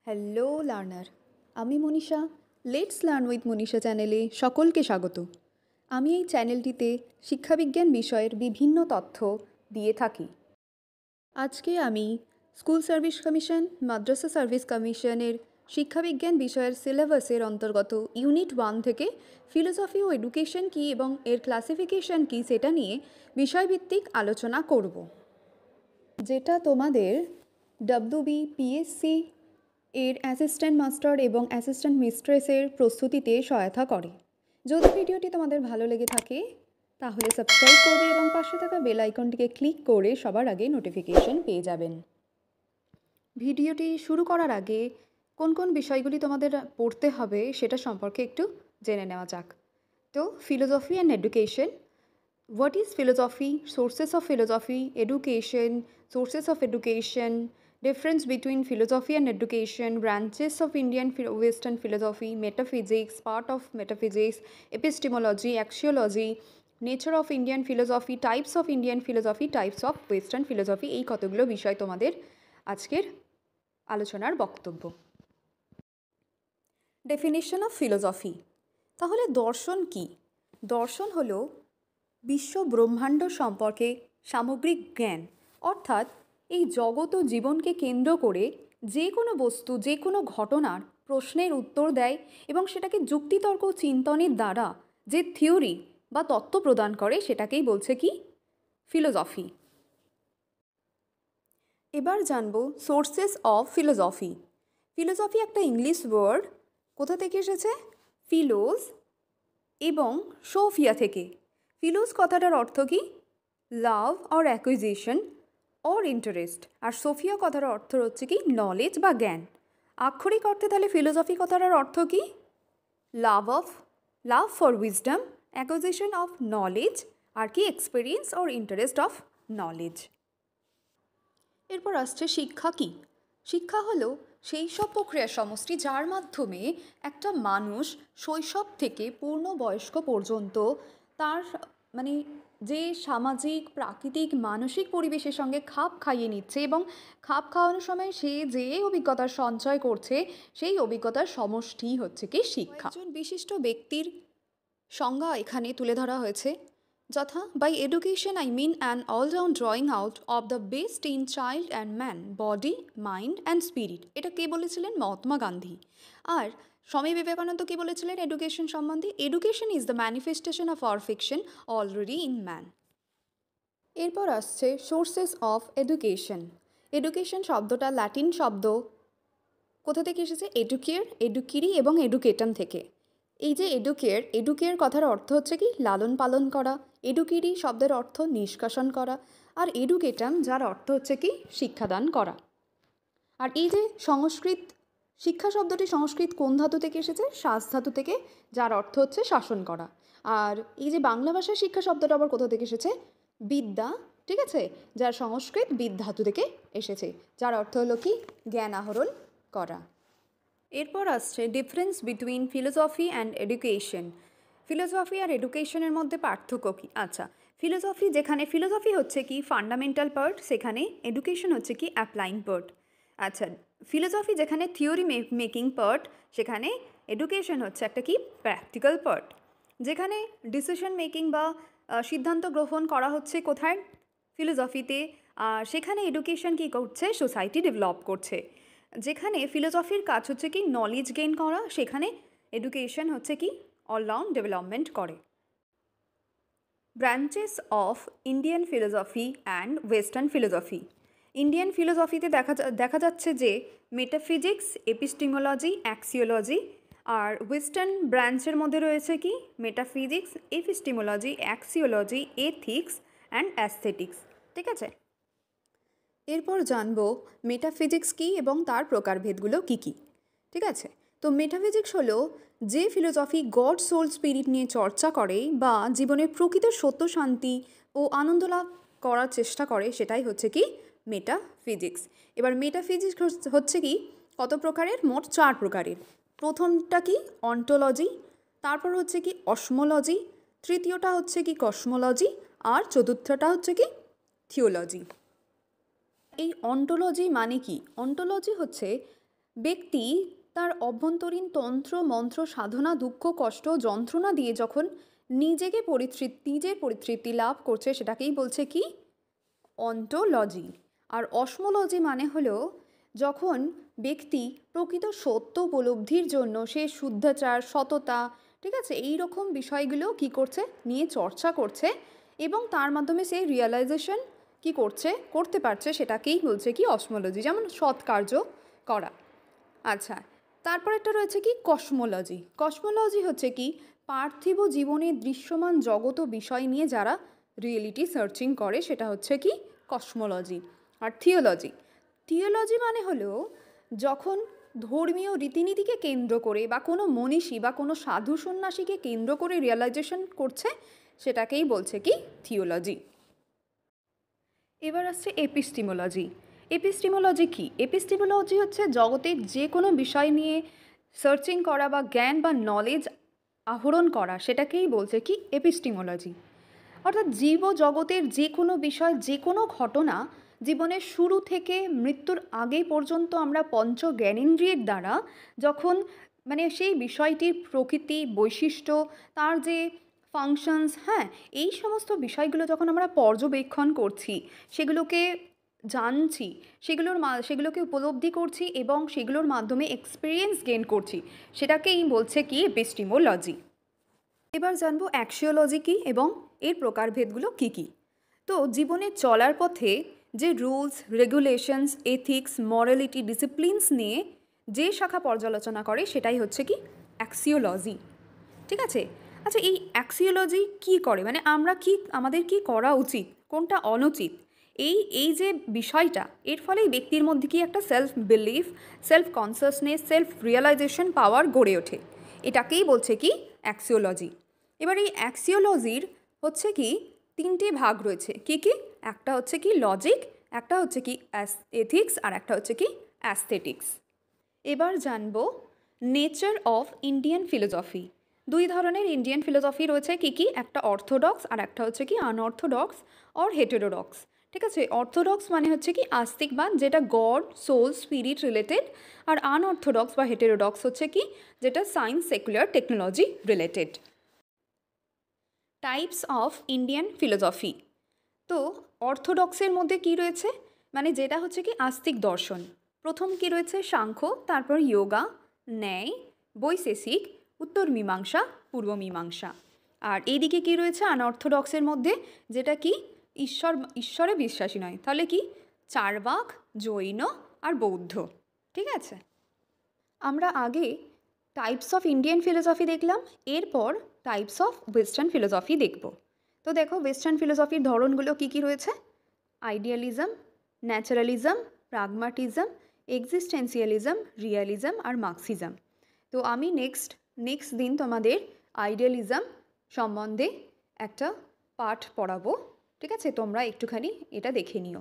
Hello learner, আমি Manisha. Let's learn with Manisha চ্যানেলে সকলকে স্বাগত। আমি এই চ্যানেলটিতে শিক্ষাবিজ্ঞান বিষয়ের বিভিন্ন তথ্য দিয়ে থাকি। আজকে আমি স্কুল সার্ভিস কমিশন, মাদ্রাসা সার্ভিস কমিশনের শিক্ষাবিজ্ঞান বিষয়ের সিলেবাসের অন্তর্গত ইউনিট 1 থেকে ফিলোসফি ও এডুকেশন কী এবং এর ক্লাসিফিকেশন কী সেটা নিয়ে বিষয়ভিত্তিক আলোচনা করব, যেটা তোমাদের WBPSC এর অ্যাসিস্ট্যান্ট মাস্টার এবং অ্যাসিস্ট্যান্ট মিস্ট্রেসের প্রস্তুতিতে সহায়তা করে। যদি ভিডিওটি তোমাদের ভালো লেগে থাকে তাহলে সাবস্ক্রাইব করবে এবং পাশে থাকা বেল আইকনটিকে ক্লিক করে সবার আগে নোটিফিকেশন পেয়ে যাবেন। ভিডিওটি শুরু করার আগে কোন কোন বিষয়গুলি তোমাদের পড়তে হবে সেটা সম্পর্কে একটু জেনে নেওয়া যাক। তো philosophy and education. What is philosophy? Sources of philosophy, education, sources of education, difference between philosophy and education, branches of Indian Western philosophy, metaphysics, part of metaphysics, epistemology, axiology, nature of Indian philosophy, types of Indian philosophy, types of Western philosophy, এই কতগুলো বিষয় তোমাদের আজকের আলোচনার বক্তব্য। Definition of philosophy. তাহলে দর্শন কি? দর্শন হলো বিশ্ব ব্রহ্মাণ্ড সম্পর্কে সামগ্রিক জ্ঞান, অর্থাৎ এই জগৎ ও জীবনকে কেন্দ্র করে যে কোনো বস্তু, যে কোনো ঘটনার প্রশ্নের উত্তর দেয় এবং সেটাকে যুক্তিতর্ক চিন্তনের দ্বারা যে থিওরি বা তত্ত্ব প্রদান করে সেটাকেই বলছে কি? ফিলোসফি। এবার জানবো সোর্সেস অফ ফিলোসফি। ফিলোসফি একটা ইংলিশ ওয়ার্ড, কোথা থেকে এসেছে? ফিলোস এবং সোফিয়া থেকে। ফিলোস কথাটার অর্থ কি? Love or acquisition or interest, আর সোফিয়া কথার অর্থ হচ্ছে কি? নলেজ বা জ্ঞান। আক্ষরিক অর্থে তাহলে ফিলোসফি কথাটার অর্থ কি? Love for wisdom, acquisition of knowledge, আর কি? Experience or interest of knowledge. এরপর আসছে শিক্ষা কি? শিক্ষা হলো সেই সব প্রক্রিয়ার সমষ্টি যার মাধ্যমে একটা মানুষ শৈশব থেকে পূর্ণবয়স্ক পর্যন্ত তার যে সামাজিক, প্রাকৃতিক, মানসিক পরিবেশের সঙ্গে খাপ খাইয়ে নিচ্ছে এবং খাপ খাওয়ানোর সময় সে যে অভিজ্ঞতার সঞ্চয় করছে সেই অভিজ্ঞতার সমষ্টি হচ্ছে কি শিক্ষা। একজন বিশিষ্ট ব্যক্তির সংজ্ঞা এখানে তুলে ধরা হয়েছে, যথা by education I mean an all round drawing out of the best in child and man, body, mind and spirit. এটা কে বলেছিলেন? মহাত্মা গান্ধী। আর স্বামী বিবেকানন্দ কি বলেছিলেন এডুকেশন সম্বন্ধে? Education is the manifestation of perfection already in man. এরপর আসছে সোর্সেস অফ এডুকেশন। এডুকেশন শব্দটা Latin শব্দ, কোথা থেকে এসেছে? এডুকেয়ার, এডুকিরি এবং এডুকেটম থেকে। এই যে এডুকেয়ার কথার অর্থ হচ্ছে কি? লালন পালন করা। এডুকিরি শব্দের অর্থ নিষ্কাশন করা। আর এডুকেটম যার অর্থ হচ্ছে কি? শিক্ষাদান করা। আর এই যে সংস্কৃত শিক্ষা শব্দটি সংস্কৃত কোন ধাতু থেকে এসেছে? শাস ধাতু থেকে, যার অর্থ হচ্ছে শাসন করা। আর এই যে বাংলা ভাষায় শিক্ষা শব্দটা আবার কোথা থেকে এসেছে? বিদ্যা, ঠিক আছে, যার সংস্কৃত বিদ ধাতু থেকে এসেছে, যার অর্থ হলো কি? জ্ঞান আহরণ করা। এরপর আসছে difference between philosophy and education. Philosophy আর এডুকেশনের মধ্যে পার্থক্য কী? আচ্ছা, ফিলোসফি হচ্ছে কি ফান্ডামেন্টাল পার্ট, সেখানে এডুকেশন হচ্ছে কি অ্যাপ্লাইং পার্ট। আচ্ছা, ফিলোসফি যেখানে থিওরি মেকিং পার্ট, সেখানে এডুকেশন হচ্ছে একটা কি প্র্যাকটিক্যাল পার্ট। যেখানে ডিসিশন মেকিং বা সিদ্ধান্ত গ্রহণ করা হচ্ছে কোথায়? ফিলোসফিতে। সেখানে এডুকেশন কী করছে? সোসাইটি ডেভেলপ করছে। যেখানে ফিলোসফির কাজ হচ্ছে কি নলেজ গেইন করা, সেখানে এডুকেশন হচ্ছে কি অলরাউন্ড ডেভেলপমেন্ট করে। Branches of Indian philosophy and western philosophy. Indian ফিলোসফিতে দেখা যাচ্ছে যে মেটাফিজিক্স, এপিস্টিমোলজি, অ্যাক্সিওলজি। আর ওয়েস্টার্ন ব্রাঞ্চের মধ্যে রয়েছে কি metaphysics, epistemology, axiology, ethics and aesthetics. ঠিক আছে, এরপর জানবো মেটাফিজিক্স কী এবং তার প্রকারভেদগুলো কী কী। ঠিক আছে, তো মেটাফিজিক্স হলো যে ফিলোসফি গড, সোল, স্পিরিট নিয়ে চর্চা করে বা জীবনের প্রকৃত সত্য, শান্তি ও আনন্দ লাভ করার চেষ্টা করে, সেটাই হচ্ছে কি মেটাফিজিক্স। এবার মেটাফিজিক্স হচ্ছে কি কত প্রকারের? মোট 4 প্রকারের। প্রথমটা কি অন্টোলজি, তারপর হচ্ছে কি অসমোলজি, তৃতীয়টা হচ্ছে কি কসমোলজি, আর চতুর্থটা হচ্ছে কি থিওলজি। এই অন্টোলজি মানে কি? অন্টোলজি হচ্ছে ব্যক্তি তার অভ্যন্তরীণ তন্ত্র মন্ত্র সাধনা দুঃখ কষ্ট যন্ত্রণা দিয়ে যখন নিজের পরিতৃপ্তি লাভ করছে সেটাকেই বলছে কি অন্টোলজি। আর অসমোলজি মানে হলো যখন ব্যক্তি প্রকৃত সত্য উপলব্ধির জন্য সে শুদ্ধাচার সততা, ঠিক আছে, এই রকম বিষয়গুলো কি করছে নিয়ে চর্চা করছে এবং তার মাধ্যমে সে রিয়েলাইজেশন কি করতে পারছে, সেটাকেই বলছে কি অসমোলজি, যেমন সৎ কার্য করা। আচ্ছা, তারপর একটা রয়েছে কি কসমোলজি। কসমোলজি হচ্ছে কি পার্থিব জীবনের দৃশ্যমান জগত বিষয় নিয়ে যারা রিয়েলিটি সার্চিং করে, সেটা হচ্ছে কি কসমোলজি। আর থিওলজি মানে হলো যখন ধর্মীয় রীতিনীতিকে কেন্দ্র করে বা কোনো মনীষী বা কোনো সাধু সন্ন্যাসীকে কেন্দ্র করে রিয়েলাইজেশন করছে, সেটাকেই বলছে কি থিওলজি। এবার আসছে এপিস্টিমোলজি। এপিস্টিমোলজি কি? এপিস্টিমোলজি হচ্ছে জগতের যে কোনো বিষয় নিয়ে সার্চিং করা বা জ্ঞান বা নলেজ আহরণ করা, সেটাকেই বলছে কি এপিস্টিমোলজি। অর্থাৎ জীব জগতের যে কোনো বিষয় যে কোনো ঘটনা জীবনের শুরু থেকে মৃত্যুর আগে পর্যন্ত আমরা পঞ্চ জ্ঞানেন্দ্রিয়ের দ্বারা যখন সেই বিষয়টির প্রকৃতি বৈশিষ্ট্য তার যে ফাংশনস, হ্যাঁ, এই সমস্ত বিষয়গুলো যখন আমরা পর্যবেক্ষণ করছি, সেগুলোকে জানছি, সেগুলোকে উপলব্ধি করছি এবং সেগুলোর মাধ্যমে এক্সপিরিয়েন্স গেইন করছি, সেটাকেই বলছে কি এপিস্টিমোলজি। এবার জানবো অ্যাক্সিওলজি কী এবং এর প্রকারভেদগুলো কী কী। তো জীবনে চলার পথে যে rules regulations ethics morality disciplines নিয়ে যে শাখা পর্যালোচনা করে সেটাই হচ্ছে কি অ্যাক্সিওলজি। ঠিক আছে। আচ্ছা, এই অ্যাক্সিওলজি কী করে, আমাদের কি করা উচিত কোনটা অনুচিত, এই যে বিষয়টা, এর ফলেই ব্যক্তির মধ্যে কি একটা self belief self consciousness self realisation power গড়ে ওঠে, এটাকেই বলছে কি অ্যাক্সিওলজি। এবার এই অ্যাক্সিওলজির হচ্ছে কি তিনটে ভাগ রয়েছে, কি কি? একটা হচ্ছে কি লজিক, একটা হচ্ছে কি এথিক্স, আর একটা হচ্ছে কি অ্যাস্থেটিক্স। এবার জানবো নেচার অফ ইন্ডিয়ান ফিলোসফি। দুই ধরনের ইন্ডিয়ান ফিলোসফি রয়েছে, কি কি? একটা অর্থোডক্স আর একটা হচ্ছে কি আনঅর্থোডক্স অর হেটেরোডক্স। ঠিক আছে, অর্থোডক্স মানে হচ্ছে কি আস্তিকবাদ, যেটা গড সোল স্পিরিট রিলেটেড, আর আনঅর্থোডক্স বা হেটেরোডক্স হচ্ছে কি যেটা science secular technology related. Types of Indian philosophy. তো অর্থোডক্সের মধ্যে কি রয়েছে, যেটা হচ্ছে কি আস্তিক দর্শন। প্রথম কি রয়েছে সাংখ্য, তারপর যোগা, ন্যায়, বৈশেষিক, উত্তর মীমাংসা, পূর্ব মীমাংসা। আর এইদিকে কি রয়েছে আনঅর্থোডক্সের মধ্যে, যেটা কি ঈশ্বরে বিশ্বাসী নয়, তাহলে কি চার্বাক, জৈন আর বৌদ্ধ। ঠিক আছে, আমরা আগে টাইপস অফ ইন্ডিয়ান ফিলোসফি দেখলাম, এরপর টাইপস অফ ওয়েস্টার্ন ফিলোসফি দেখব। তো দেখো ওয়েস্টার্ন ফিলোসফির ধরনগুলো কি কি রয়েছে, idealism, naturalism, pragmatism, existentialism, realism আর মার্কসিজম। তো আমি নেক্সট দিন তোমাদের আইডিয়ালিজম সম্বন্ধে একটা পাঠ পড়াবো। ঠিক আছে, তোমরা একটুখানি এটা দেখে নিও।